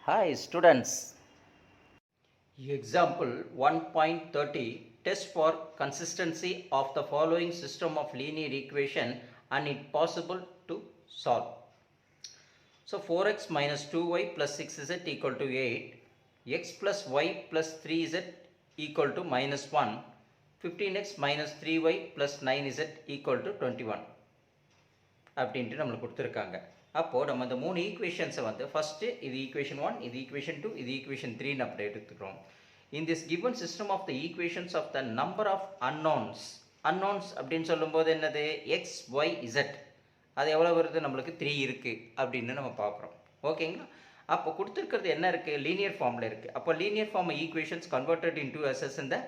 Hi students. Example 1.30 test for consistency of the following system of linear equation and it possible to solve. So 4x minus 2y plus 6z equal to 8, x plus y plus 3z equal to minus 1, 15x minus 3y plus 9z equal to 21 அப்படின்ட்டு நம்மளுக்கு கொடுத்துருக்காங்க. அப்போது நம்ம இந்த மூணு ஈக்குவேஷன்ஸை வந்து first இது equation 1, இது ஈக்குவேஷன் 2, இது ஈக்குவேஷன் 3ன்னு அப்படி எடுத்துக்கிறோம். In this given system of the equations of the number of unknowns அப்படின்னு சொல்லும்போது என்னது எக்ஸ் ஒய் இசட், அது எவ்வளோ வருது, நம்மளுக்கு 3 இருக்குது அப்படின்னு நம்ம பார்க்குறோம். ஓகேங்களா? அப்போ கொடுத்துருக்கிறது என்ன இருக்குது, லீனியர் ஃபார்மில் இருக்குது. அப்போ linear form equations converted into எஸ்எஸ் இந்த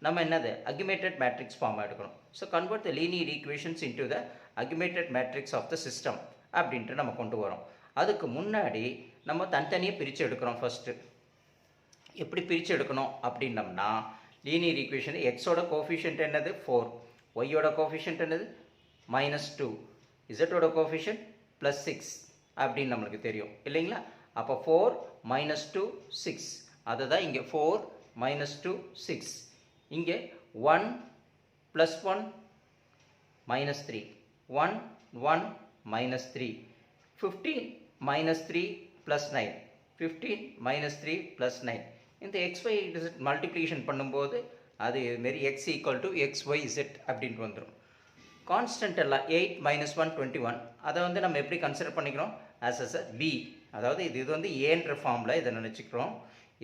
நம்ம என்னது அக்யூமேட்டட் மேட்ரிக்ஸ் ஃபார்மாக எடுக்கணும். So convert the linear equations into the augmented matrix of the system அப்படின்ட்டு நம்ம கொண்டு வரோம். அதுக்கு முன்னாடி நம்ம தனித்தனியாக பிரித்து எடுக்கிறோம். ஃபஸ்ட்டு எப்படி பிரித்து எடுக்கணும் அப்படின்னம்னா, லீனியர் ஈக்குவேஷன் எக்ஸோட கோஃபிஷியன்ட் என்னது 4, ஒய்யோட கோஃபிஷியன்ட் என்னது -2, இசட்டோட கோஃபிஷியன்ட் +6 அப்படின்னு நம்மளுக்கு தெரியும் இல்லைங்களா? அப்போ 4 -2 6, அதை தான் இங்கே 4 -2 6, இங்கே 1 +1 -3, 1 1 -3, 15 -3 + 9, 15 -3 + 9. இந்த xy z மல்டிப்ளிகேஷன் பண்ணும்போது அது இதுமாரி x = xyz அப்படின்ட்டு வந்துடும். கான்ஸ்டன்ட் எல்லாம் 8 - 1 21, அதை வந்து நம்ம எப்படி கன்சிடர் பண்ணிக்கிறோம் ஆஸ் அ b. அதாவது இது வந்து ஏன்ற ஃபார்மில் இதை நினச்சிக்கிறோம்,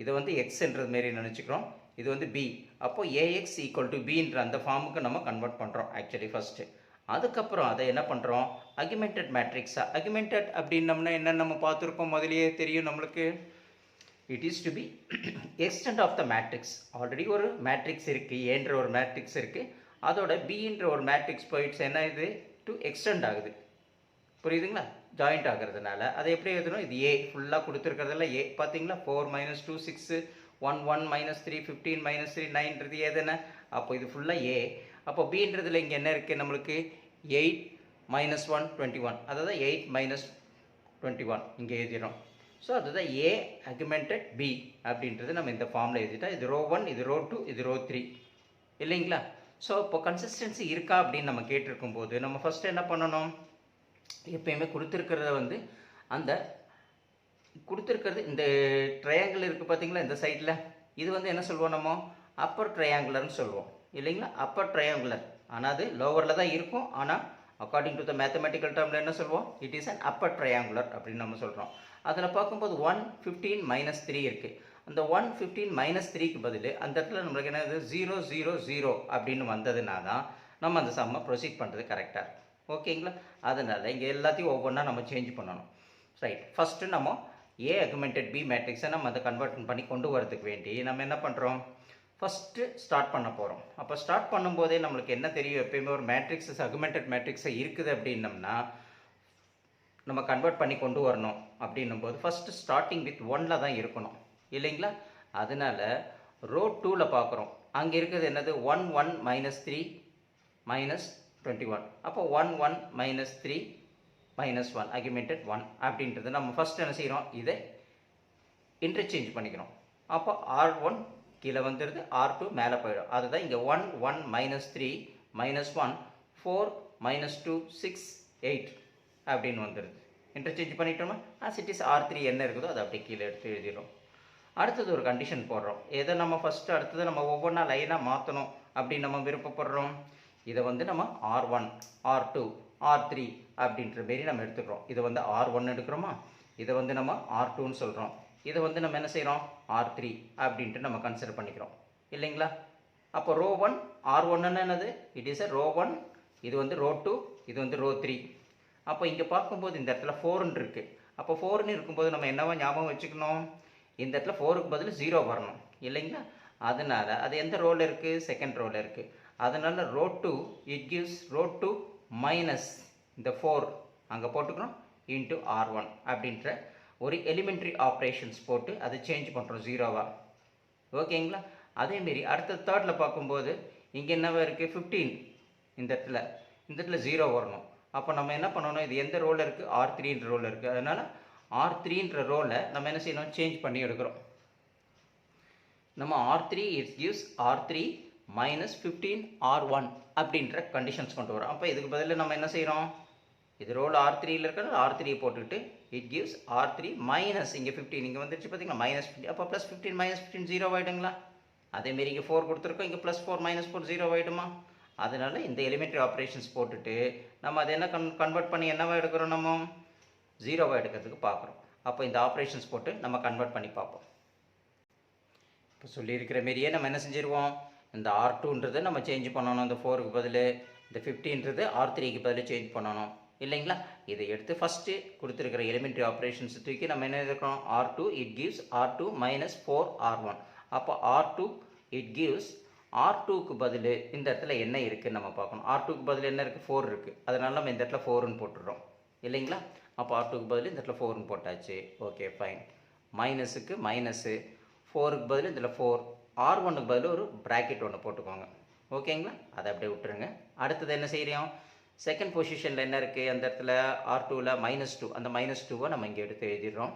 இதை வந்து எக்ஸ்ன்றது மாரி நினச்சிக்கிறோம், இது வந்து b. அப்போ ax = bன்ற அந்த ஃபார்முக்கு நம்ம கன்வெர்ட் பண்ணுறோம் ஆக்சுவலி ஃபஸ்ட்டு. அதுக்கப்புறம் அதை என்ன பண்ணுறோம், அக்யூமெண்டட் மேட்ரிக்ஸாக. அக்யூமெண்டட் அப்படின்னம்னா என்ன நம்ம பார்த்துருக்கோம், முதலியே தெரியும் நம்மளுக்கு. It is to be extend of the matrix. Already ஒரு மேட்ரிக்ஸ் இருக்குது, ஏன்ற ஒரு மேட்ரிக்ஸ் இருக்குது, அதோட பின்ற ஒரு மேட்ரிக்ஸ் போயிடுச்சு, என்ன இது டு எக்ஸ்டெண்ட் ஆகுது. புரியுதுங்களா? ஜாயிண்ட் ஆகிறதுனால அதை எப்படி எழுதணும், இது ஏ ஃபுல்லாக கொடுத்துருக்கிறதுல ஏ பார்த்தீங்களா. 4 - 2 6, 1 1 -3 15 -3 9ன்றது ஏதுன்னு, அப்போ இது ஃபுல்லாக ஏ. அப்போ பின்றதுல இங்கே என்ன இருக்குது நம்மளுக்கு 8 - 1 21, அதாவது 8 - 21 இங்கே எழுதிடும். ஸோ அதுதான் ஏ அக்யூமெண்டட் பி அப்படின்றது நம்ம இந்த ஃபார்மில் எழுதிட்டா, இது ரோ 1, இது ரோ 2, இது ரோ 3 இல்லைங்களா? ஸோ இப்போ கன்சிஸ்டன்சி இருக்கா அப்படின்னு நம்ம கேட்டிருக்கும் போது நம்ம ஃபஸ்ட்டு என்ன பண்ணணும், எப்பயுமே கொடுத்துருக்கிறத வந்து அந்த கொடுத்துருக்கிறது இந்த ட்ரையாங்கிள் இருக்குது பார்த்தீங்களா, இந்த சைடில் இது வந்து என்ன சொல்லுவோம் நம்ம அப்பர் ட்ரையாங்குலர்னு சொல்லுவோம் இல்லைங்களா? அப்பர் ட்ரையாங்குலர், ஆனால் அது லோவரில் தான் இருக்கும். ஆனால் அக்கார்டிங் டு த மேத்தமெட்டிக்கல் டேர்மில் என்ன சொல்லுவோம், it is an Appar triangular அப்படின்னு நம்ம சொல்கிறோம். அதில் பார்க்கும்போது 1 15 -3 இருக்குது. அந்த 1 15 -3க்கு பதில் அந்த இடத்துல நம்மளுக்கு என்னது 0 0 0 அப்படின்னு வந்ததுனா தான் நம்ம அந்த சம்மை ப்ரொசீட் பண்ணுறது கரெக்டாக இருக்கும். ஓகேங்களா? அதனால் இங்கே எல்லாத்தையும் ஒவ்வொன்றா நம்ம சேஞ்ச் பண்ணணும். ரைட், ஃபஸ்ட்டு நம்ம ஏ அக்யூமெண்டட் பி மேட்ரிக்ஸை நம்ம அதை கன்வெர்ட் பண்ணி கொண்டு வரதுக்கு வேண்டி நம்ம என்ன பண்ணுறோம், ஃபஸ்ட்டு ஸ்டார்ட் பண்ண போகிறோம். அப்போ ஸ்டார்ட் பண்ணும்போதே நம்மளுக்கு என்ன தெரியும், எப்பயுமே ஒரு மேட்ரிக்ஸஸ் அக்யூமெண்டட் மேட்ரிக்ஸை இருக்குது அப்படின்னம்னா நம்ம கன்வெர்ட் பண்ணி கொண்டு வரணும். அப்படின்னும் போது ஃபஸ்ட்டு ஸ்டார்டிங் வித் 1ல் தான் இருக்கணும் இல்லைங்களா? அதனால் ரோ 2ல் பார்க்குறோம், அங்கே இருக்கிறது என்னது 1 1 -3 -21. அப்போ 1 1 -3 -1 அக்யூமெண்டட் 1 அப்படின்றது நம்ம ஃபஸ்ட் என்ன செய்கிறோம், இதை இன்டர்சேஞ்ச் பண்ணிக்கிறோம். அப்போ R1 கீழே வந்துடுது, R2 மேலே போயிடும். அதுதான் இங்கே 1 1 -3 -1 4 -2 6 8 அப்படின்னு வந்துடுது. இன்டர்சேஞ்ச் பண்ணிட்டோமா, இட் இஸ் R3 என்ன இருக்குதோ அதை அப்படியே கீழே எடுத்து எழுதிடும். அடுத்தது ஒரு கண்டிஷன் போடுறோம், எதை நம்ம ஃபஸ்ட்டு அடுத்தது நம்ம ஒவ்வொன்றா லைனாக மாற்றணும் அப்படின்னு நம்ம விருப்பப்படுறோம். இதை வந்து நம்ம R1 R2 R3 அப்படின்ற மாரி நம்ம எடுத்துக்கிறோம். இதை வந்து R1 எடுக்கிறோமா, இதை வந்து நம்ம R2ன்னு சொல்கிறோம், இதை வந்து நம்ம என்ன செய்கிறோம் R3 அப்படின்ட்டு நம்ம கன்சிடர் பண்ணிக்கிறோம் இல்லைங்களா? அப்போ ரோ 1 R1ன்னு என்னது, இட் இஸ் அ ரோ 1, இது வந்து ரோ 2, இது வந்து ரோ 3. அப்போ இங்கே பார்க்கும்போது இந்த இடத்துல 4ன்னு இருக்குது. அப்போ 4ன்னு இருக்கும்போது நம்ம என்னவா ஞாபகம் வச்சுக்கணும், இந்த இடத்துல 4க்கு பதில் 0 வரணும் இல்லைங்களா? அதனால் அது எந்த ரோவில் இருக்குது, செகண்ட் ரோவில் இருக்குது. அதனால் row 2 it gives row 2 minus இந்த 4 அங்கே போட்டுக்கணும் இன்ட்டு R1 அப்படின்ற ஒரு எலிமெண்ட்ரி ஆப்ரேஷன்ஸ் போட்டு அதை சேஞ்ச் பண்ணுறோம் 0வா. ஓகேங்களா? அதேமாரி அடுத்த தேர்டில் பார்க்கும்போது இங்கே என்னவா இருக்குது 15, இந்த இடத்துல 0 வரணும். அப்போ நம்ம என்ன பண்ணணும், இது எந்த ரோலில் இருக்குது R3ன்ற ரோலில் இருக்குது. அதனால் R3ன்ற ரோவில் நம்ம என்ன செய்யணும், சேஞ்ச் பண்ணி எடுக்கிறோம். நம்ம R3 it gives R3 minus 15 R1 அப்படின்ற கண்டிஷன்ஸ் கொண்டு வரோம். அப்போ இதுக்கு பதில் நம்ம என்ன செய்கிறோம், இது ரோல் R3யில் இருக்கிறது R3 போட்டுக்கிட்டு இட் கிவ்ஸ் R3 மைனஸ் இங்கே 15 இங்கே வந்துருச்சு பார்த்தீங்களா, மைனஸ் 15. அப்போ ப்ளஸ் 15 மைனஸ் 15 0 ஆகிடுங்களா. அதேமாரி இங்கே 4 கொடுத்துருக்கோம், இங்கே ப்ளஸ் 4 மைனஸ் 4 0 ஆகிடுமா. அதனால் இந்த எலிமெண்ட்ரி ஆப்ரேஷன்ஸ் போட்டுட்டு நம்ம அதை என்ன கன்வெர்ட் பண்ணி என்னவா எடுக்கிறோம், நம்ம 0வாக எடுக்கிறதுக்கு பார்க்குறோம். அப்போ இந்த ஆப்ரேஷன்ஸ் போட்டு நம்ம கன்வெர்ட் பண்ணி பார்ப்போம். இப்போ சொல்லியிருக்கிற மாரியே நம்ம என்ன செஞ்சுருவோம், இந்த R2ன்றதை நம்ம சேஞ்ச் பண்ணணும், இந்த 4க்கு பதில் இந்த 15ன்றது R3க்கு பதில் சேஞ்ச் பண்ணணும் இல்லைங்களா. இதை எடுத்து ஃபஸ்ட்டு கொடுத்துருக்கிற எலிமெண்ட்ரி ஆப்ரேஷன்ஸ் தூக்கி நம்ம என்ன இருக்கிறோம், R2 it gives R2 minus 4 R1. அப்போ R2 it gives R2க்கு பதில் இந்த இடத்துல என்ன இருக்குதுன்னு நம்ம பார்க்கணும். R2க்கு பதில் என்ன இருக்குது, 4 இருக்குது. அதனால நம்ம இந்த இடத்துல 4ன்னு போட்டுடுறோம் இல்லைங்களா. அப்போ R2க்கு பதில் இந்த இடத்துல 4ன்னு போட்டாச்சு. Okay fine. மைனஸுக்கு மைனஸு, 4க்கு பதில் இதில் 4, R1க்கு பதில் ஒரு ப்ராக்கெட் ஒன்று போட்டுக்கோங்க ஓகேங்களா. அதை அப்படியே விட்டுருங்க. அடுத்தது என்ன செய்கிறோம், செகண்ட் பொசிஷனில் என்ன இருக்குது, அந்த இடத்துல R2வில் -2, அந்த -2வை நம்ம இங்கே எடுத்து எழுதிடுறோம்.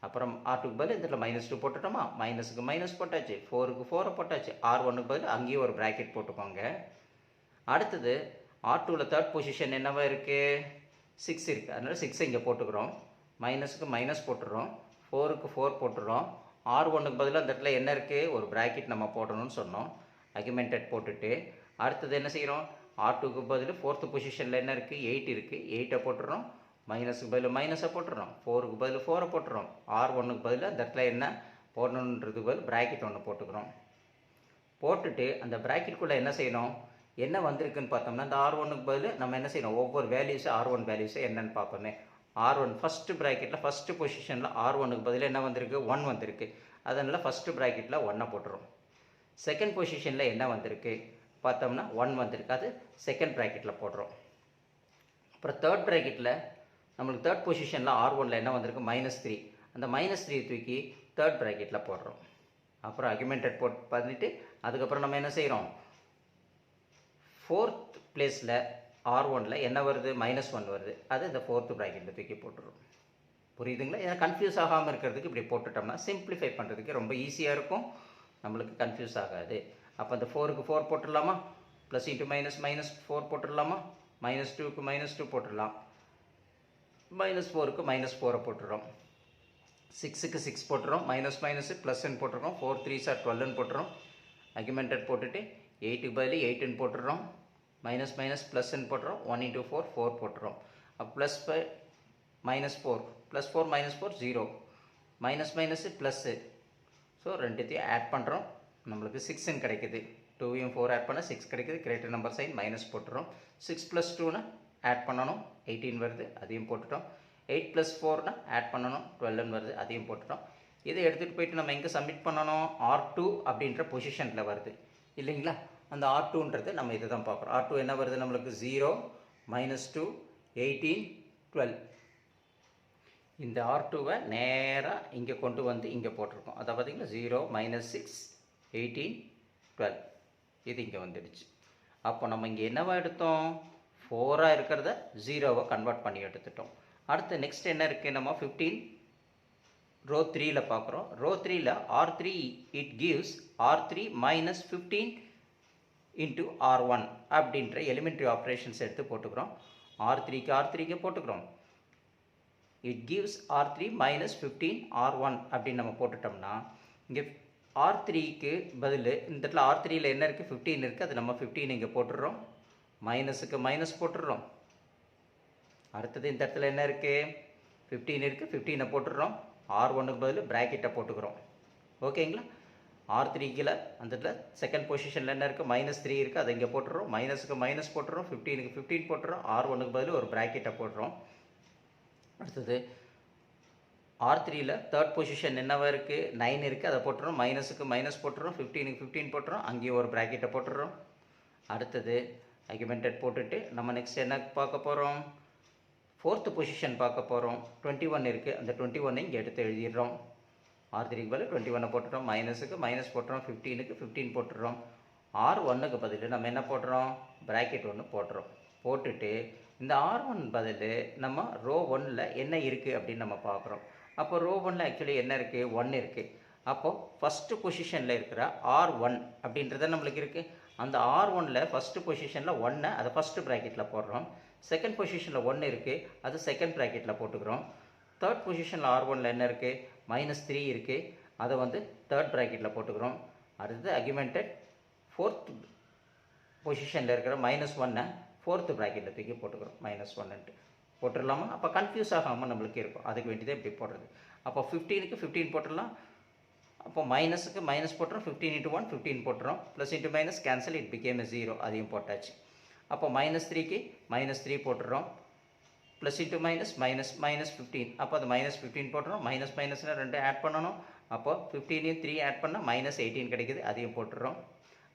அப்புறம் R2க்கு பதில் இந்த இடத்துல -2 போட்டுட்டோமா, மைனஸுக்கு மைனஸ் போட்டாச்சு, 4க்கு 4 போட்டாச்சு, R1க்கு பதில் அங்கேயும் ஒரு ப்ராக்கெட் போட்டுக்கோங்க. அடுத்தது R2வில் தேர்ட் பொசிஷன் என்னவா இருக்குது, 6 இருக்குது. அதனால் 6 இங்கே போட்டுக்கிறோம், மைனஸுக்கு மைனஸ் போட்டுடுறோம், 4க்கு 4 போட்டுடுறோம். R1க்கு பதிலாக அந்த இடத்துல என்ன இருக்குது, ஒரு ப்ராக்கெட் நம்ம போடணும்னு சொன்னோம், அக்யூமெண்டட் போட்டுட்டு அடுத்தது என்ன செய்கிறோம், R2க்கு பதில் ஃபோர்த்து பொசிஷனில் என்ன இருக்குது, 8 இருக்குது, 8ஐ போட்டுடுறோம், மைனஸுக்கு பதில் மைனஸை போட்டுடுறோம், 4க்கு பதில் 4ஐ போட்டுடுறோம். R1க்கு பதில் அந்த இடத்துல என்ன போடணுன்றதுக்கு பதில் ப்ராக்கெட் ஒன்று போட்டுக்கிறோம். போட்டுட்டு அந்த ப்ராக்கெட்டுக்குள்ளே என்ன செய்யணும், என்ன வந்திருக்குன்னு பார்த்தோம்னா இந்த R1க்கு பதில் நம்ம என்ன செய்யணும், ஒவ்வொரு வேல்யூஸு R1 வேல்யூஸு என்னென்னு பார்ப்போமே. R1 ஃபஸ்ட்டு ப்ராக்கெட்டில் ஃபஸ்ட்டு பொசிஷனில் R1க்கு பதில் என்ன வந்திருக்கு, 1 வந்திருக்கு. அதனால் ஃபஸ்ட்டு ப்ராக்கெட்டில் 1ஐ போட்டுரும். செகண்ட் பொசிஷனில் என்ன வந்திருக்கு பார்த்தோம்னா 1 வந்திருக்கு, அது செகண்ட் ப்ராக்கெட்டில் போடுறோம். அப்புறம் தேர்ட் ப்ராக்கெட்டில் நம்மளுக்கு தேர்ட் பொசிஷனில் R1ல் என்ன வந்திருக்கு, -3, அந்த -3 தூக்கி தேர்ட் ப்ராக்கெட்டில் போடுறோம். அப்புறம் அக்யூமெண்டட் பண்ணிவிட்டு அதுக்கப்புறம் நம்ம என்ன செய்கிறோம், ஃபோர்த் பிளேஸில் R1ல் என்ன வருது, -1 வருது, அது இந்த ஃபோர்த்து ப்ராக்கெட்டில் தூக்கி போட்டுரும். புரியுதுங்களா. ஏன்னா கன்ஃபியூஸ் ஆகாமல் இருக்கிறதுக்கு இப்படி போட்டுட்டோம்னா சிம்பிளிஃபை பண்ணுறதுக்கு ரொம்ப ஈஸியாக இருக்கும், நம்மளுக்கு கன்ஃபியூஸ் ஆகாது. அப்போ அந்த 4க்கு 4 போட்டுடலாமா, ப்ளஸ் இன்ட்டு மைனஸ் -4 போட்டுடலாமா, -2க்கு -2 போட்டுடலாம், -4க்கு -4 போட்டுடுறோம், 6க்கு 6 போட்டுறோம், மைனஸ் ப்ளஸ்ன்னு போட்டுருக்கோம், 4 3s are 12ன்னு போட்டுறோம். அக்யூமெண்டட் போட்டுட்டு 8க்கு பதில் 8ன்னு போட்டுடுறோம், மைனஸ் ப்ளஸ்ன்னு போட்டுறோம், 1 × 4 4 போட்டுறோம். அப்போ ப்ளஸ் -4 +4 -4 0, மைனஸ் ப்ளஸ்ஸு. ஸோ ரெண்டுத்தையும் ஆட் பண்ணுறோம், நம்மளுக்கு 6ன்னு கிடைக்குது. 2யும் 4 ஆட் பண்ணால் 6 கிடைக்குது, கிரேட்டர் நம்பர் சைன் மைனஸ் போட்டுறோம். 6 + 2னா ஆட் பண்ணணும், 18 வருது, அதையும் போட்டுட்டோம். 8 + 4னா ஆட் பண்ணணும், 12ன்னு வருது, அதையும் போட்டுட்டோம். இதை எடுத்துகிட்டு போயிட்டு நம்ம எங்கே சப்மிட் பண்ணணும், R2 அப்படின்ற பொசிஷனில் வருது இல்லைங்களா. அந்த R2ன்றது நம்ம இதை தான் பார்க்குறோம். R2 என்ன வருது நம்மளுக்கு, 0 -2 18 12. இந்த R2வை நேராக இங்கே கொண்டு வந்து இங்கே போட்டிருக்கோம். அதை பார்த்தீங்கன்னா 0 -6 18 12 இது இங்கே வந்துடுச்சு. அப்போ நம்ம இங்கே என்னவா எடுத்தோம், 4ஆக இருக்கிறத 0வை கன்வெர்ட் பண்ணி எடுத்துட்டோம். அடுத்து நெக்ஸ்ட் என்ன இருக்குது, நம்ம 15 ரோ 3ல் பார்க்குறோம். Row 3ல் R3 it gives R3 -15 × R1 அப்படின்ற எலிமெண்ட்ரி ஆப்ரேஷன்ஸ் எடுத்து போட்டுக்கிறோம். R3க்கு போட்டுக்கிறோம். இட் கிவ்ஸ் R3 -15 R1 அப்படின்னு நம்ம போட்டுட்டோம்னா இங்கே R3க்கு பதில் இந்த இடத்துல R3யில் என்ன இருக்குது, 15 இருக்குது, அது நம்ம 15 இங்கே போட்டுடுறோம், மைனஸுக்கு மைனஸ் போட்டுடுறோம். அடுத்தது இந்த இடத்துல என்ன இருக்குது, 15 இருக்குது, 15ஐ போட்டுடுறோம், R1க்கு பதில் ப்ராக்கெட்டை போட்டுக்கிறோம் ஓகேங்களா. R3க்கில் அந்த இடத்துல செகண்ட் பொசிஷனில் என்ன இருக்குது, -3 இருக்குது, அதை இங்கே போட்டுடுறோம், மைனஸுக்கு மைனஸ் போட்டுடுறோம், 15க்கு 15 போட்டுடுறோம், R1க்கு பதில் ஒரு ப்ராக்கெட்டை போட்டுறோம். அடுத்தது R3யில் தேர்ட் பொசிஷன் என்னவா இருக்குது, 9 இருக்குது, அதை போட்டுறோம், மைனஸுக்கு மைனஸ் போட்டுறோம், 15க்கு 15 போட்டுறோம், அங்கேயும் ஒரு ப்ராக்கெட்டை போட்டுடுறோம். அடுத்தது அக்யூமெண்டட் போட்டுட்டு நம்ம நெக்ஸ்ட் என்ன பார்க்க போகிறோம், ஃபோர்த்து பொசிஷன் பார்க்க போகிறோம். 21 இருக்குது, அந்த 21ஐ இங்கே எடுத்து எழுதிடுறோம். R3க்கு பதில் 21ஐ போட்டுறோம், மைனஸுக்கு மைனஸ் போட்டுறோம், 15க்கு 15 போட்டுடுறோம். R1க்கு பதில் நம்ம என்ன போடுறோம், ப்ராக்கெட் ஒன்று போட்டுறோம். போட்டுட்டு இந்த R1 பதில் நம்ம ரோ 1ல் என்ன இருக்குது அப்படின்னு நம்ம பார்க்குறோம். அப்போ ரோ 1ல் ஆக்சுவலி என்ன இருக்குது, 1 இருக்குது. அப்போது ஃபஸ்ட்டு பொசிஷனில் இருக்கிற R1 அப்படின்றத நம்மளுக்கு இருக்குது. அந்த R1ல் ஃபஸ்ட்டு பொசிஷனில் 1 அதை ஃபஸ்ட்டு ப்ராக்கெட்டில் போடுறோம். செகண்ட் பொசிஷனில் 1 இருக்குது, அது செகண்ட் ப்ராக்கெட்டில் போட்டுக்கிறோம். தேர்ட் பொசிஷனில் R1ல் என்ன இருக்குது, -3 இருக்குது, அதை வந்து தேர்ட் ப்ராக்கெட்டில் போட்டுக்கிறோம். அடுத்தது அக்யூமெண்டட் ஃபோர்த் பொசிஷனில் இருக்கிற -1 ஃபோர்த்து ப்ராக்கெட்டில் தூக்கி போட்டுக்கிறோம். -1 போட்டுடலாமா? அப்போ கன்ஃபியூஸ் ஆகாமல் நம்மளுக்கு இருக்கும். அதுக்கு வேண்டியதே இப்படி போடுறது. அப்போ 15க்கு 15 போட்டுடலாம். அப்போ மைனஸுக்கு மைனஸ் போட்டுறோம். 15 × 1 15 போட்டுறோம். Plus into minus cancel, it becomes 0. அதையும் போட்டாச்சு. அப்போ -3க்கு -3 போட்டுறோம். Plus into minus -15. அப்போ அது -15 போட்டுறோம். மைனஸ்னால் 2 ஆட் பண்ணணும். அப்போ 15 3 ஆட் பண்ணால் -18 கிடைக்குது. அதையும் போட்டுறோம்.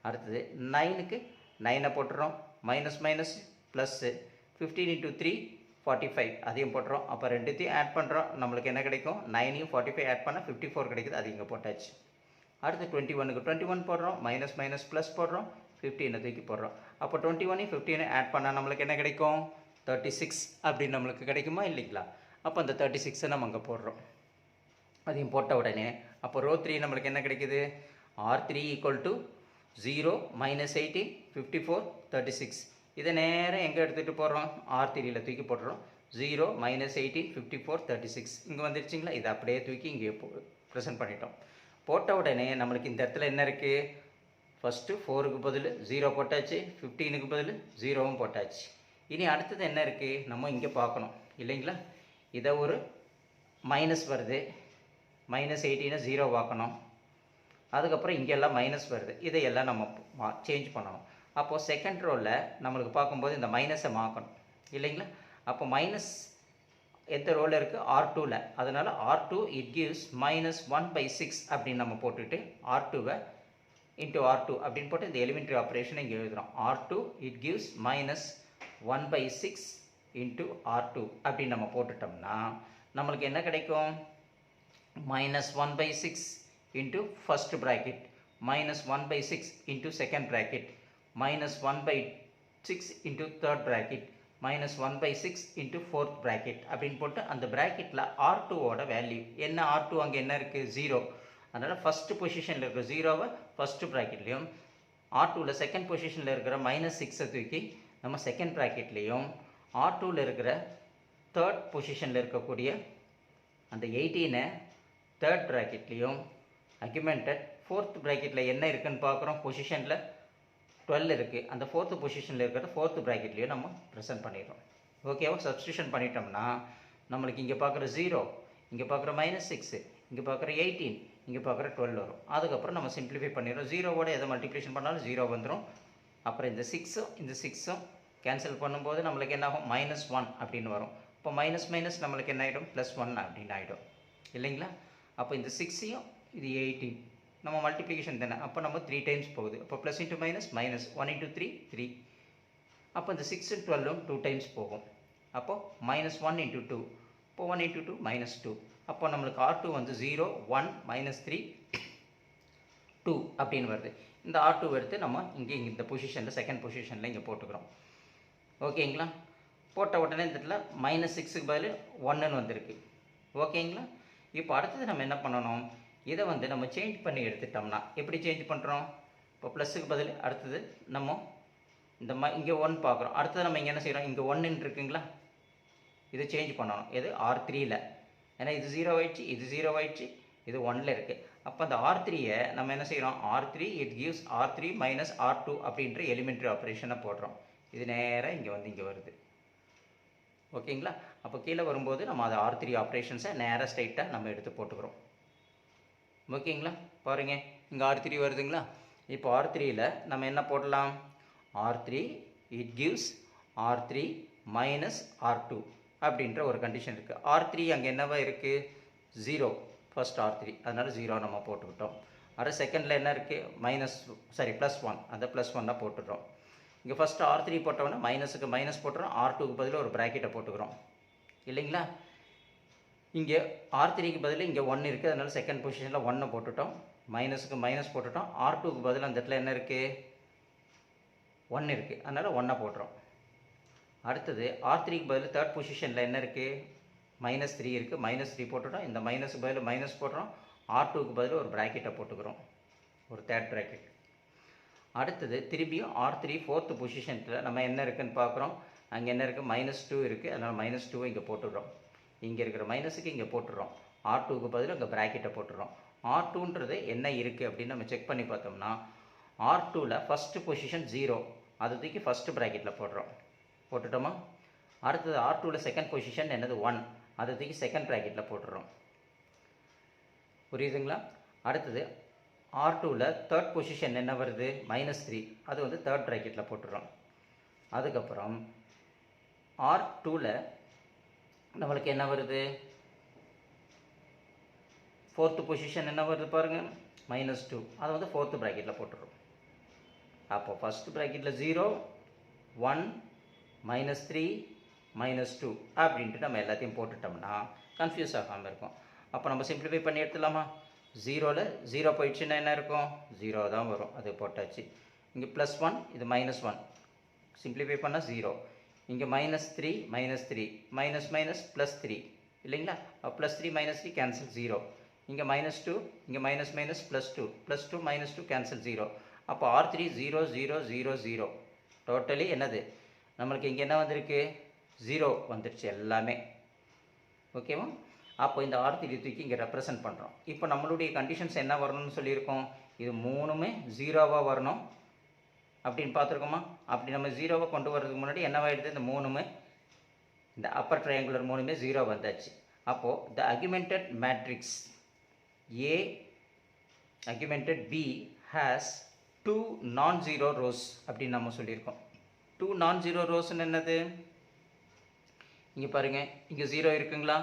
அடுத்தது 9க்கு 9 போட்டுறோம். Minus plus 15 × 3 45. அதையும் போட்டுறோம். அப்போ ரெண்டுத்தையும் ஆட் பண்ணுறோம். நம்மளுக்கு என்ன கிடைக்கும், 9யும் 45 ஆட் பண்ணால் 54 கிடைக்குது. அது இங்கே போட்டாச்சு. அடுத்து 21க்கு 21 போடுறோம். மைனஸ் ப்ளஸ் போடுறோம். 15 தூக்கி போடுறோம். அப்போ 21யும் 15 ஆட் பண்ணால் நம்மளுக்கு என்ன கிடைக்கும், 36 அப்படின்னு நம்மளுக்கு கிடைக்குமா இல்லைங்களா? அப்போ அந்த 36 நம்ம அங்கே போடுறோம். அதையும் போட்ட உடனே அப்போ ரோ 3 நம்மளுக்கு என்ன கிடைக்குது, R3 = 0 -18 54 36. இதை நேரம் எங்கே எடுத்துகிட்டு போடுறோம், R3யில் தூக்கி போடுறோம். 0 -18 54 36 இங்கே வந்துடுச்சிங்களா? இதை அப்படியே தூக்கி இங்கே ப்ரெசென்ட் பண்ணிட்டோம். போட்ட உடனே நம்மளுக்கு இந்த இடத்துல என்ன இருக்குது, ஃபஸ்ட்டு 4க்கு பதில் 0 போட்டாச்சு, 15க்கு பதில் 0வும் போட்டாச்சு. இனி அடுத்தது என்ன இருக்குது, நம்ம இங்கே பார்க்கணும் இல்லைங்களா? இதை ஒரு மைனஸ் வருது, -18 0 பார்க்கணும். அதுக்கப்புறம் இங்கெல்லாம் மைனஸ் வருது, இதையெல்லாம் நம்ம சேஞ்ச் பண்ணணும். அப்போது செகண்ட் ரோவில் நம்மளுக்கு பார்க்கும்போது இந்த மைனஸை மாற்றணும் இல்லைங்களா? அப்போ மைனஸ் எந்த ரோவில் இருக்குது, R2ல். அதனால் R2 it gives -1/6 அப்படின்னு நம்ம போட்டுட்டு R2வை இன்ட்டு R2 அப்படின்னு போட்டு இந்த எலிமெண்ட்ரி ஆப்ரேஷனை இங்கே எழுதுகிறோம். R2 it gives -1/6 into R2 அப்படின்னு நம்ம போட்டுட்டோம்னா நம்மளுக்கு என்ன கிடைக்கும், -1/6 into first bracket, -1/6 into second bracket, -1/6 into third bracket, -1/6 into fourth bracket அப்படின்னு போட்டு அந்த ப்ராக்கெட்டில் R2ஓட வேல்யூ என்ன, R2 அங்கே என்ன இருக்குது, 0. அதனால் ஃபஸ்ட்டு பொசிஷனில் இருக்கிற 0வை ஃபஸ்ட்டு ப்ராக்கெட்லேயும், R2வில் செகண்ட் பொசிஷனில் இருக்கிற -6 தூக்கி நம்ம செகண்ட் ப்ராக்கெட்லேயும், R2வில் இருக்கிற தேர்ட் பொசிஷனில் இருக்கக்கூடிய அந்த 18 தேர்ட் ப்ராக்கெட்லேயும், அக்யூமெண்டட் ஃபோர்த் ப்ராக்கெட்டில் என்ன இருக்குதுன்னு பார்க்குறோம். பொசிஷனில் 12 இருக்குது. அந்த ஃபோர்த்து பொசிஷனில் இருக்கிற ஃபோர்த்து ப்ராக்கெட்லேயும் நம்ம ப்ரெசென்ட் பண்ணிடுறோம். ஓகேவா? சப்ஸ்டியூஷன் பண்ணிட்டோம்னா நம்மளுக்கு இங்கே பார்க்குற 0, இங்கே பார்க்குற -6, இங்கே பார்க்குற 18, இங்கே பார்க்குற 12 வரும். அதுக்கப்புறம் நம்ம சிம்பிளிஃபை பண்ணிடுறோம். 0வோட எதை மல்டிப்ளிகேஷன் பண்ணாலும் 0 வந்துடும். அப்புறம் இந்த 6ம் இந்த 6ம் கேன்சல் பண்ணும்போது நம்மளுக்கு என்ன ஆகும், -1 அப்படின்னு வரும். இப்போ மைனஸ் நம்மளுக்கு என்ன ஆகிடும், +1 அப்படின்னு ஆகிடும் இல்லைங்களா? அப்போ இந்த 6யும் இது 18 நம்ம மல்டிப்ளிகேஷன் தானே, அப்போ நம்ம 3 டைம்ஸ் போகுது. அப்போ ப்ளஸ் இன்ட்டு மைனஸ், -1 × 3 3. அப்போ இந்த 6 ம் 12ம் 2 டைம்ஸ் போகும். அப்போது -1 × 2, இப்போ 1 × 2 -2. அப்போ நம்மளுக்கு R2 வந்து 0 1 -3 2 அப்படின்னு வருது. இந்த R2 எடுத்து நம்ம இங்கே இந்த பொசிஷனில் செகண்ட் பொசிஷனில் இங்கே போட்டுக்கிறோம். ஓகேங்களா? போட்ட உடனே இந்த இடத்துல -6க்கு பதில் 1ன்னு வந்திருக்கு. ஓகேங்களா? இப்போ அடுத்தது நம்ம என்ன பண்ணணும், இதை வந்து நம்ம சேஞ்ச் பண்ணி எடுத்துட்டோம்னா எப்படி சேஞ்ச் பண்ணுறோம், இப்போ ப்ளஸுக்கு பதில் அடுத்தது நம்ம இந்த இங்கே 1 பார்க்குறோம். அடுத்தது நம்ம இங்கே என்ன செய்கிறோம், இங்கே 1ன்னு இருக்குங்களா, இதை சேஞ்ச் பண்ணணும். எது, R3யில். ஏன்னா இது 0 ஆயிடுச்சு, இது 0 ஆயிடுச்சு, இது 1ல் இருக்குது. அப்போ அந்த R3யை நம்ம என்ன செய்கிறோம், R3 it gives R3 - R2 அப்படின்ற எலிமெண்ட்ரி ஆப்ரேஷனை போடுறோம். இது நேராக இங்கே வந்து இங்கே வருது. ஓகேங்களா? அப்போ கீழே வரும்போது நம்ம அதை R3 ஆப்ரேஷன்ஸை நேராக ஸ்ட்ரைட்டாக நம்ம எடுத்து போட்டுக்கிறோம். ஓகேங்களா? பாருங்கள், இங்கே R3 வருதுங்களா? இப்போ R3யில் நம்ம என்ன போடலாம், R3 it gives R3 - R2 அப்படின்ற ஒரு கண்டிஷன் இருக்குது. R3 அங்கே என்னவா இருக்குது, 0 ஃபஸ்ட் R3, அதனால் 0 நம்ம போட்டுக்கிட்டோம். அடுத்த செகண்டில் என்ன இருக்குது, +1, அந்த +1 போட்டுடுறோம். இங்கே ஃபஸ்ட்டு R3 போட்டோன்னா மைனஸுக்கு மைனஸ் போட்டுறோம், R2க்கு பதில் ஒரு ப்ராக்கெட்டை போட்டுக்கிறோம் இல்லைங்களா? இங்கே R3க்கு பதில் இங்கே 1 இருக்குது, அதனால் செகண்ட் பொசிஷனில் 1 போட்டுட்டோம். மைனஸுக்கு மைனஸ் போட்டுட்டோம். R2க்கு பதில் அந்த இடத்துல என்ன இருக்குது, 1 இருக்குது, அதனால் 1 போட்டுறோம். அடுத்தது R3க்கு பதில் தேர்ட் பொசிஷனில் என்ன இருக்குது, -3 இருக்குது. -3 போட்டுட்டோம். இந்த மைனஸுக்கு பதில் மைனஸ் போடுறோம். R2க்கு பதில் ஒரு ப்ராக்கெட்டை போட்டுக்கிறோம், ஒரு தேர்ட் ப்ராக்கெட். அடுத்தது திரும்பியும் R3 ஃபோர்த்து பொசிஷனில் நம்ம என்ன இருக்குதுன்னு பார்க்குறோம். அங்கே என்ன இருக்குது, -2 இருக்குது. அதனால் -2 இங்கே போட்டுடுறோம். இங்கே இருக்கிற மைனஸுக்கு இங்கே போட்டுடுறோம். R2க்கு பதில் இங்கே ப்ராக்கெட்டை போட்டுடுறோம். R2ன்றது என்ன இருக்குது அப்படின்னு நம்ம செக் பண்ணி பார்த்தோம்னா, R2ல் ஃபஸ்ட்டு பொசிஷன் 0, அது தூக்கி ஃபஸ்ட்டு ப்ராக்கெட்டில் போடுறோம். போட்டுட்டோமா? அடுத்தது R2ல் செகண்ட் பொசிஷன் என்னது 1, அதை தூக்கி செகண்ட் ப்ராக்கெட்டில் போட்டுடுறோம். புரியுதுங்களா? அடுத்தது R2ல் தேர்ட் பொசிஷன் என்ன வருது, -3, அது வந்து தேர்ட் ப்ராக்கெட்டில் போட்டுடுறோம். அதுக்கப்புறம் R2ல் நம்மளுக்கு என்ன வருது, ஃபோர்த்து பொசிஷன் என்ன வருது பாருங்கள், -2, அதை வந்து ஃபோர்த்து ப்ராக்கெட்டில் போட்டுடுறோம். அப்போ ஃபஸ்ட்டு ப்ராக்கெட்டில் 0, 1, -3, -2 அப்படின்ட்டு நம்ம எல்லாத்தையும் போட்டுட்டோம்னா கன்ஃபியூஸ் ஆகாமல் இருக்கும். அப்போ நம்ம சிம்பிளிஃபை பண்ணி எடுத்துடலாமா? 0ல் 0 போயிடுச்சுன்னா என்ன இருக்கும், 0 தான் வரும். அது போட்டாச்சு. இங்கே +1, இது -1, சிம்பிளிஃபை பண்ணால் 0. இங்கே -3, -3, +3 இல்லைங்களா? +3 -3 கேன்சல் 0. இங்கே -2, இங்கே +2, +2 -2 கேன்சல் 0. அப்போ R3 0 0 0 0. டோட்டலி என்னது நம்மளுக்கு இங்கே என்ன வந்திருக்கு, 0 வந்துடுச்சு எல்லாமே. ஓகேவா? அப்போ இந்த R3 தூக்கி இங்கே ரெப்ரசன்ட் பண்ணுறோம். இப்போ நம்மளுடைய கண்டிஷன்ஸ் என்ன வரணும்னு சொல்லியிருக்கோம், இது மூணுமே 0வாக வரணும் அப்படின்னு பார்த்துருக்கோமா? அப்படி நம்ம 0வாக கொண்டு வர்றதுக்கு முன்னாடி என்னவாயிடுது, இந்த மூணுமே, இந்த அப்பர் ட்ரையாங்குலர் மூணுமே 0 வந்தாச்சு. அப்போது த augmented matrix A augmented B has 2 non-zero rows அப்படின்னு நம்ம சொல்லியிருக்கோம். 2 non-zero rows என்னது, இங்கே பாருங்கள், இங்கே 0 இருக்குங்களா,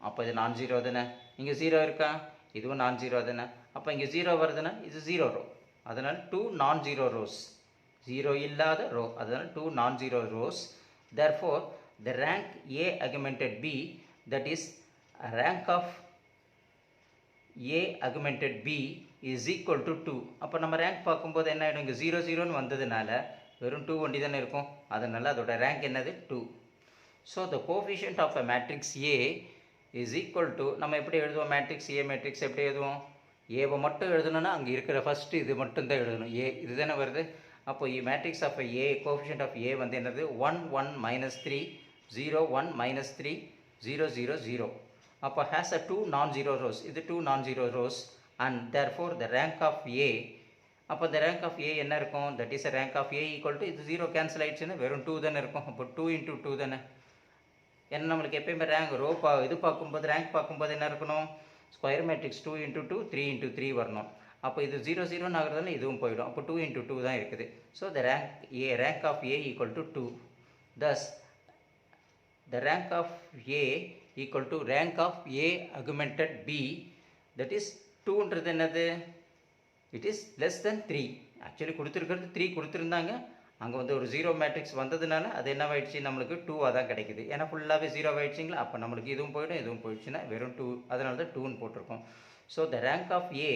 அப்போ இது நான்-ஜீரோ தானே. இங்கே 0 இருக்கா, இதுவும் நான்-ஜீரோ தானே. அப்போ இங்கே 0 வருதுன்னா இது 0 ரோ. அதனால் 2 non-zero rows, 0 இல்லாத ரோ, அதனால் 2 non-zero rows. Therefore the rank A augmented B, that is rank of A augmented B is equal to 2. அப்போ நம்ம ரேங்க் பார்க்கும்போது என்ன ஆகிடும், இங்கே 0 0ன்னு வந்ததுனால வெறும் 2 ஒண்டி தானே இருக்கும். அதனால் அதோட ரேங்க் என்னது, 2. So the coefficient of a matrix A is equal to, நம்ம எப்படி எழுதுவோம் மேட்ரிக்ஸ் A மேட்ரிக்ஸ் எப்படி எழுதுவோம், ஏவை மட்டும் எழுதணும்னா அங்கே இருக்கிற ஃபஸ்ட்டு இது மட்டும்தான் எழுதணும், ஏ இது தானே வருது. அப்போ matrix of A coefficient of A வந்து என்னது, 1 1 -3 0 1 -3 0 0 0. அப்போ has a 2 non-zero rows, இது 2 non-zero rows, and therefore the rank of A, அப்போ the rank of A என்ன இருக்கும், that is a rank of A equal to, இது 0 கேன்சல் ஆகிடுச்சுன்னா வெறும் 2 தானே இருக்கும். அப்போ 2 × 2 தானே. ஏன்னா நம்மளுக்கு எப்பயுமே ரேங்க் ரோ இது பார்க்கும்போது ரேங்க் பார்க்கும்போது என்ன இருக்கணும், ஸ்கொயர் மேட்ரிக்ஸ் 2 × 2 3 × 3 வரணும். அப்போ இது 0 0ன்னு ஆகிறதால இதுவும் போயிடும். அப்போ 2 × 2 தான் இருக்குது. So the rank of A equal to 2. Thus the rank of A equal to rank of A augmented B, that is 2ன்றது என்னது, it is less than 3. Actually கொடுத்துருக்கிறது 3 கொடுத்துருந்தாங்க, அங்கே வந்து ஒரு 0 மேட்ரிக்ஸ் வந்ததுனால அது என்னவாயிடுச்சு, நம்மளுக்கு 2ஆக தான் கிடைக்குது. ஏன்னா ஃபுல்லாகவே 0 ஆகிடுச்சிங்களா. அப்போ நம்மளுக்கு இதுவும் போய்டும் இதுவும் போயிடுச்சுன்னா வெறும் 2, அதனால தான் 2ன்னு போட்டிருக்கோம். So the rank of A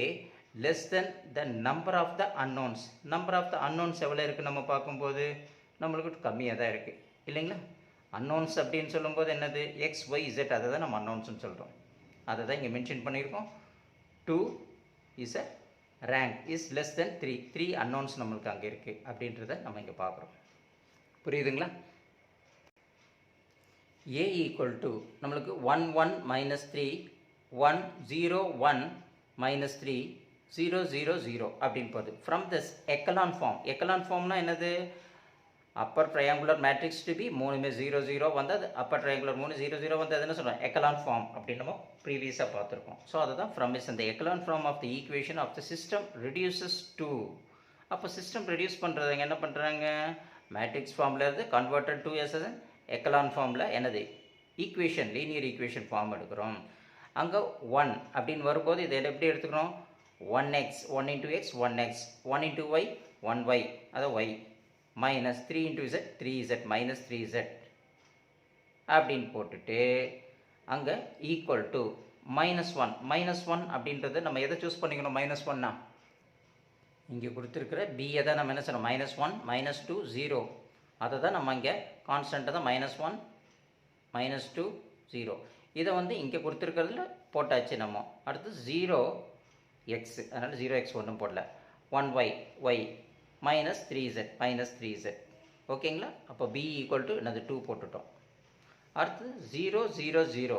less then the number of the unknowns. Number of the unknowns எவ்வளோ இருக்குது நம்ம பார்க்கும்போது நம்மளுக்கு கம்மியாக தான் இருக்குது இல்லைங்களா. அன்னோன்ஸ் அப்படின்னு சொல்லும்போது என்னது, X Y Z, அதை தான் நம்ம அன்னோன்ஸ்னு சொல்கிறோம். அதை தான் இங்கே மென்ஷன் பண்ணியிருக்கோம். 2 is a rank is less than 3. 3 unknowns நம்மளுக்கு அங்கே இருக்குது அப்படின்றத நம்ம இங்கே பார்க்குறோம். புரியுதுங்களா? A ஈக்குவல் டு நம்மளுக்கு 1 1 -3 1 0 1 -3 0 0 0 அப்படின்னு போகுது. From this echelon form. Echelon ஃபார்ம்னா என்னது, upper triangular matrix to be மூணுமே 0 0 வந்தது, அப்பர் ட்ரையாங்குலர் 3 0 0 வந்தது, என்ன சொல்கிறோம், எக்கலான் ஃபார்ம் அப்படின்னு நம்ம ப்ரீவியஸாக பார்த்துருக்கோம். ஸோ அதுதான் ஃப்ரம் இஸ் இந்த echelon form of the equation of the system reduces to. அப்போ சிஸ்டம் ரெடியூஸ் பண்ணுறதுங்க என்ன பண்ணுறாங்க, மேட்ரிக்ஸ் ஃபார்மில் இருந்து கன்வெர்டட் டு எஸ் எக்கலான் ஃபார்மில் என்னது ஈக்குவேஷன், லீனியர் ஈக்குவேஷன் ஃபார்ம் எடுக்கிறோம். அங்கே 1 அப்படின்னு வரும்போது இதை எப்படி எடுத்துக்கிறோம், 1x 1 × x 1x 1 × y 1y, அதை y minus 3 × z 3z minus 3z அப்படின்னு போட்டுட்டு அங்கே ஈக்குவல் டு -1 அப்படின்றது நம்ம எதை சூஸ் பண்ணிக்கணும், -1னா இங்கே கொடுத்துருக்கிற பியை தான் நம்ம என்ன சொல்லணும், -1 -2 0, அதை தான் நம்ம இங்கே கான்ஸ்டண்ட்டு தான் -1 -2 0. இதை வந்து இங்கே கொடுத்துருக்கிறதுல போட்டாச்சு நம்ம. அடுத்து 0x, அதனால் 0x ஒன்றும் போடல. 1y y -3z -3z. ஓகேங்களா? அப்போ b ஈக்குவல் டு என்னது 2 போட்டுட்டோம். அடுத்து 0 0 0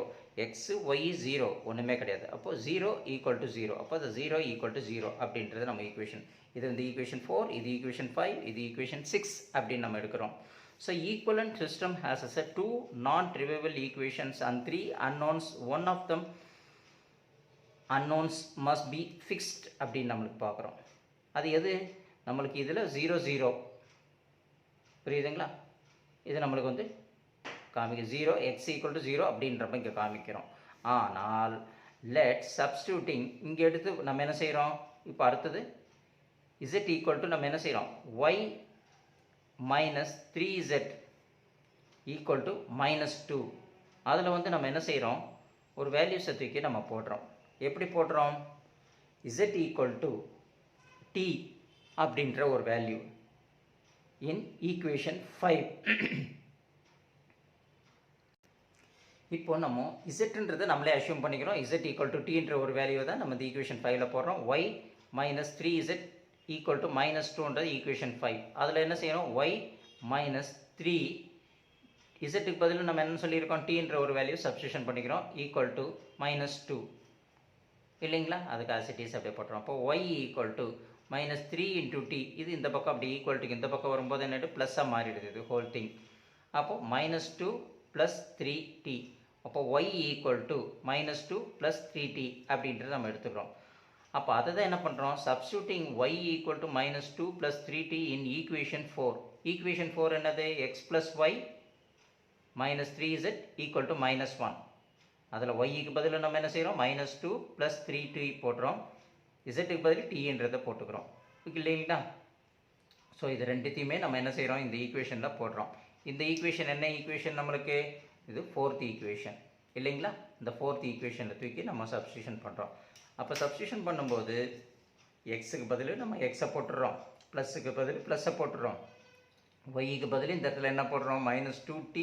x y 0 ஒன்றுமே கிடையாது. அப்போது 0 ஈக்குவல் டு 0. அப்போ அது 0 ஈக்குவல் டு 0 அப்படின்றது நம்ம ஈக்குவேஷன். இது வந்து ஈக்குவேஷன் 4, இது ஈக்குவேஷன் 5, இது ஈக்குவேஷன் 6 அப்படின்னு நம்ம எடுக்கிறோம். So equivalent system has a set 2 non-trivial equations and 3 unknowns. One of them unknowns must be fixed அப்படின்னு நம்மளுக்கு பார்க்குறோம். அது எது? நம்மளுக்கு இதில் 0 0 புரியுதுங்களா? இது நம்மளுக்கு வந்து காமிக்க 0 x ஈக்குவல் டு 0 அப்படின்றப்ப இங்கே காமிக்கிறோம். ஆனால் லெட் சப்ஸ்டியூட்டிங் இங்கே எடுத்து நம்ம என்ன செய்கிறோம்? இப்போ அடுத்தது z ஈக்குவல் டு நம்ம என்ன செய்கிறோம்? y -3z equal to -2. அதில் வந்து நம்ம என்ன செய்கிறோம்? ஒரு வேல்யூஸை தூக்கி நம்ம போடுறோம். எப்படி போடுறோம்? z ஈக்குவல் டு t அப்படின்ற ஒரு வேல்யூ இன் ஈக்குவேஷன் 5. இப்போ நம்ம இசட்ன்றதை நம்மளே அஷ்யூம் பண்ணிக்கிறோம். z ஈக்குவல் டு டீன்ற ஒரு வேல்யூ தான் நம்ம இந்த ஈக்குவேஷன் 5ல் போடுறோம். y -3z ஈக்குவல் டு -2ன்றது ஈக்குவேஷன் 5. அதில் என்ன செய்யணும்? y -3 இசட்டுக்கு பதில் நம்ம என்ன சொல்லியிருக்கோம்? டீன்ற ஒரு வேல்யூ சப்ஸ்டியூஷன் பண்ணிக்கிறோம். ஈக்குவல் டு -2 இல்லைங்களா? அதுக்கு ஆசிட்டிஸ் அப்படியே போட்டுறோம். அப்போ y equal to -3 into T. இது இந்த பக்கம் அப்படி ஈக்குவல் டு இந்த பக்கம் வரும்போது என்னட்டு ப்ளஸ்ஸாக மாறிடுது இது ஹோல் திங். அப்போது -2 + 3t. அப்போ y ஈக்குவல் டு -2 + 3t அப்படின்றது நம்ம எடுத்துக்கிறோம். அப்போ அதை தான் என்ன பண்ணுறோம்? Substituting y equal to -2 + 3t in equation 4. Equation 4 என்னது? x + y -3z equal to -1. அதில் yக்கு பதில் நம்ம என்ன செய்கிறோம்? -2 + 3t போட்டுறோம். zக்கு பதில் tன்றதை போட்டுக்கிறோம். இல்லைங்களா? ஸோ இது ரெண்டுத்தையுமே நம்ம என்ன செய்கிறோம்? இந்த ஈக்குவேஷனில் போடுறோம். இந்த ஈக்குவேஷன் என்ன ஈக்குவேஷன் நம்மளுக்கு? இது 4th ஈக்குவேஷன் இல்லைங்களா? இந்த 4th ஈக்குவேஷனில் தூக்கி நம்ம சப்ஸ்டியூஷன் பண்ணுறோம். அப்போ சப்ஸ்டியூஷன் பண்ணும்போது எக்ஸுக்கு பதில் நம்ம எக்ஸை போட்டுடுறோம், ப்ளஸ்ஸுக்கு பதில் ப்ளஸ்ஸை போட்டுடுறோம், ஒய்க்கு பதில் இந்த இடத்துல என்ன போடுறோம்? -2t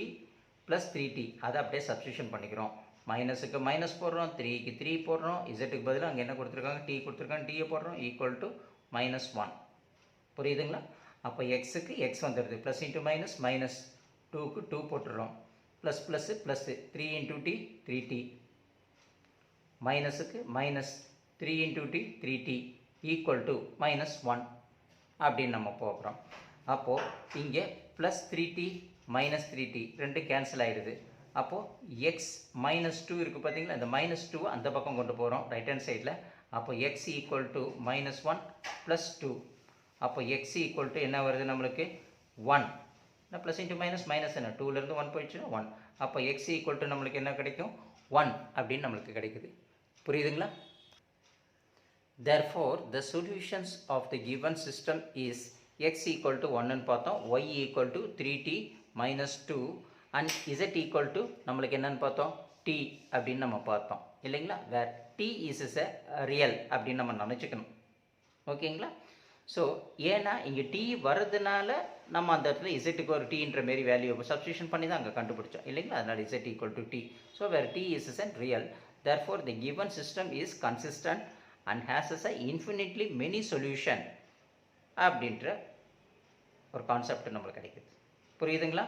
+ 3t. அதை அப்படியே சப்ஸ்டியூஷன் பண்ணிக்கிறோம். மைனஸுக்கு மைனஸ் போடுறோம், 3க்கு 3 போடுறோம், இசட்டுக்கு பதில் அங்கே என்ன கொடுத்துருக்காங்க? டி கொடுத்துருக்காங்க, டீயை போடுறோம். Equal to -1. புரியுதுங்களா? அப்போ எக்ஸுக்கு எக்ஸ் வந்துடுது. ப்ளஸ் இன்ட்டு மைனஸ் மைனஸ், 2க்கு 2 போட்டுடுறோம், plus plus plus, 3 × t 3t, மைனஸுக்கு minus 3 × t 3t equal to -1 அப்படின்னு நம்ம போகிறோம். அப்போது இங்கே ப்ளஸ் 3t -3t ரெண்டு கேன்சல் ஆகிடுது. அப்போது எக்ஸ் -2 இருக்குது பார்த்தீங்களா? இந்த -2 அந்த பக்கம் கொண்டு போகிறோம் ரைட் ஹேண்ட் சைடில். அப்போ எக்ஸ் ஈக்குவல் டு -1 + 2. அப்போ எக்ஸ் ஈக்குவல் டு என்ன வருது நம்மளுக்கு? 1. ப்ளஸ் இன்ட்டு மைனஸ் மைனஸ் என்ன? 2லேருந்து 1 போயிடுச்சுன்னா 1. அப்போ எக்ஸ் ஈக்குவல் டு நம்மளுக்கு என்ன கிடைக்கும்? 1 அப்படின்னு நம்மளுக்கு கிடைக்குது. புரியுதுங்களா? Therefore, the solutions of the given system is x equal to 1 ன்னு பார்த்தோம், y equal to 3t - 2 and z equal to நம்மளுக்கு என்னன்னு பார்த்தோம்? t அப்படின்னு நம்ம பார்த்தோம் இல்லைங்களா? where t is a real அப்படின்னு நம்ம நினச்சிக்கணும். ஓகேங்களா? ஸோ ஏன்னா இங்கே t வர்றதுனால நம்ம அந்த இடத்துல இசட்டுக்கு ஒரு டீன்ற மாரி வேல்யூ சப்ஸ்டியூஷன் பண்ணி தான் அங்கே கண்டுபிடிச்சோம் இல்லைங்களா? அதனால் z equal to t. So where t is a real, therefore the given system is consistent and has a infinitely many solution அப்படின்ற ஒரு கான்செப்ட் நம்மளுக்கு கிடைக்குது. புரியுதுங்களா?